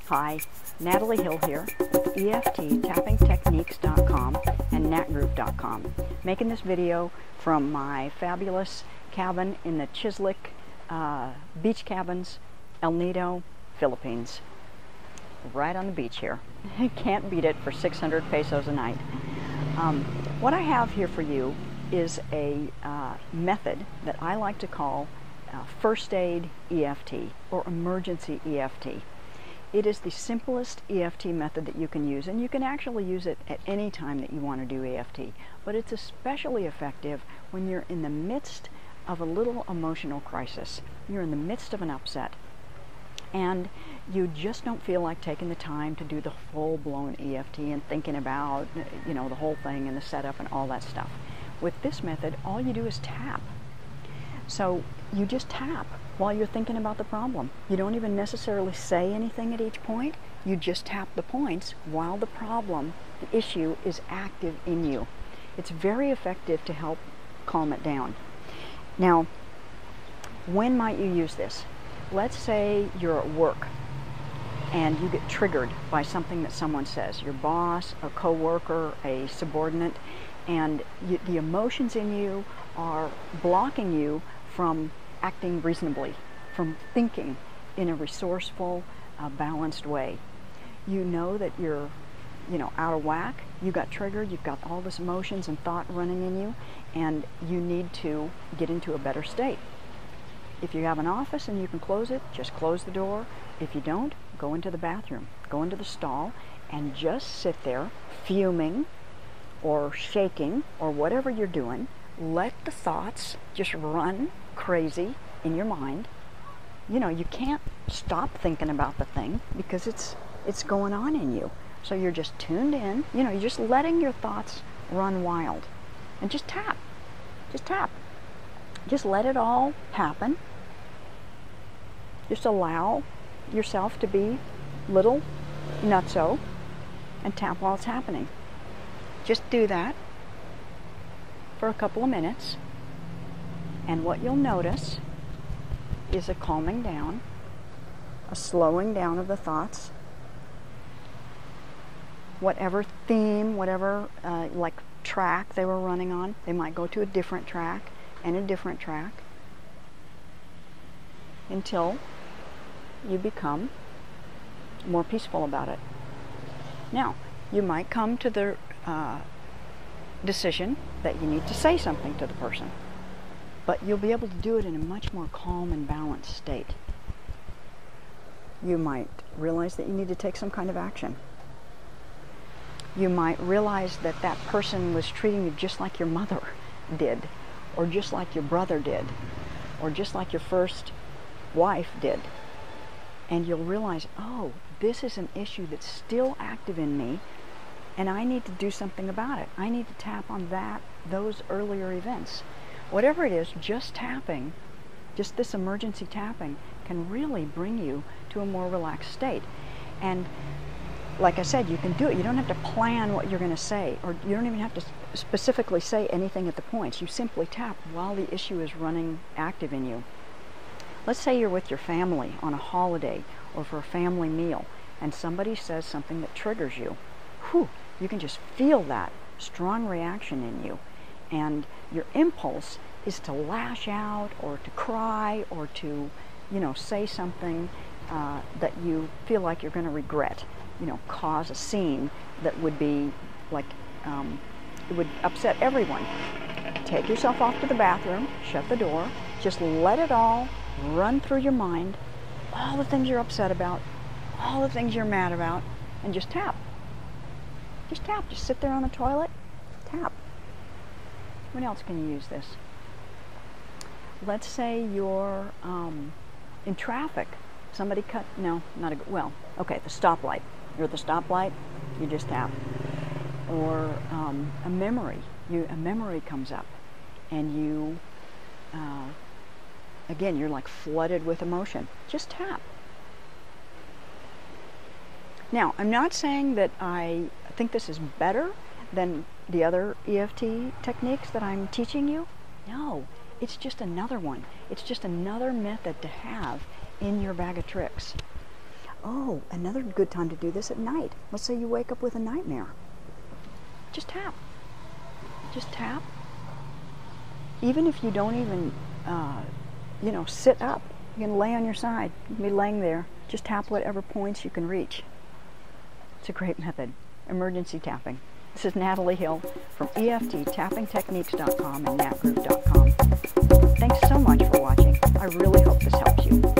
Hi, Natalie Hill here with EFTtappingtechniques.com and natgroup.com, making this video from my fabulous cabin in the Chislik Beach Cabins, El Nido, Philippines. Right on the beach here. Can't beat it for 600 pesos a night. What I have here for you is a method that I like to call first aid EFT or emergency EFT. It is the simplest EFT method that you can use, and you can actually use it at any time that you want to do EFT, but it's especially effective when you're in the midst of a little emotional crisis. You're in the midst of an upset and you just don't feel like taking the time to do the full-blown EFT and thinking about, you know, the whole thing and the setup and all that stuff. With this method, all you do is tap. So you just tap while you're thinking about the problem. You don't even necessarily say anything at each point. You just tap the points while the problem, the issue, is active in you. It's very effective to help calm it down. Now, when might you use this? Let's say you're at work and you get triggered by something that someone says, your boss, a coworker, a subordinate, and the emotions in you are blocking you from acting reasonably, from thinking in a resourceful, balanced way. You know that you're, out of whack, you got triggered, you've got all this emotions and thought running in you, and you need to get into a better state. If you have an office and you can close it, just close the door. If you don't, go into the bathroom, go into the stall, and just sit there fuming or shaking or whatever you're doing. Let the thoughts just run crazy in your mind. You can't stop thinking about the thing because it's going on in you. So you're just tuned in, you're just letting your thoughts run wild. And just tap. Just tap. Just let it all happen. Just allow yourself to be little nutso and tap while it's happening. Just do that for a couple of minutes, and what you'll notice is a calming down, a slowing down of the thoughts. Whatever theme, whatever track they were running on, they might go to a different track and a different track until you become more peaceful about it. Now, you might come to the decision that you need to say something to the person, but you'll be able to do it in a much more calm and balanced state. You might realize that you need to take some kind of action. You might realize that that person was treating you just like your mother did, or just like your brother did, or just like your first wife did. And you'll realize, oh, this is an issue that's still active in me, and I need to do something about it. I need to tap on those earlier events. Whatever it is, just tapping, just this emergency tapping, can really bring you to a more relaxed state. And like I said, you can do it. You don't have to plan what you're going to say, or you don't even have to specifically say anything at the points. You simply tap while the issue is running active in you. Let's say you're with your family on a holiday or for a family meal, and somebody says something that triggers you. Whew, you can just feel that strong reaction in you. And your impulse is to lash out or to cry or to, say something that you feel like you're going to regret. Cause a scene that would be like, it would upset everyone. Take yourself off to the bathroom, shut the door, just let it all run through your mind, all the things you're upset about, all the things you're mad about, and just tap. Just tap. Just sit there on the toilet, tap. When else can you use this? Let's say you're in traffic. Somebody the stoplight. You're at the stoplight, you just tap. Or a memory comes up, and you, again, you're like flooded with emotion. Just tap. Now, I'm not saying that I think this is better than the other EFT techniques that I'm teaching you. No, it's just another one. It's just another method to have in your bag of tricks. Oh, another good time to do this at night. Let's say you wake up with a nightmare. Just tap. Just tap. Even if you don't even, sit up, you can lay on your side. You can be laying there. Just tap whatever points you can reach. It's a great method. Emergency tapping. This is Natalie Hill from EFTtappingtechniques.com and natgroup.com. Thanks so much for watching. I really hope this helps you.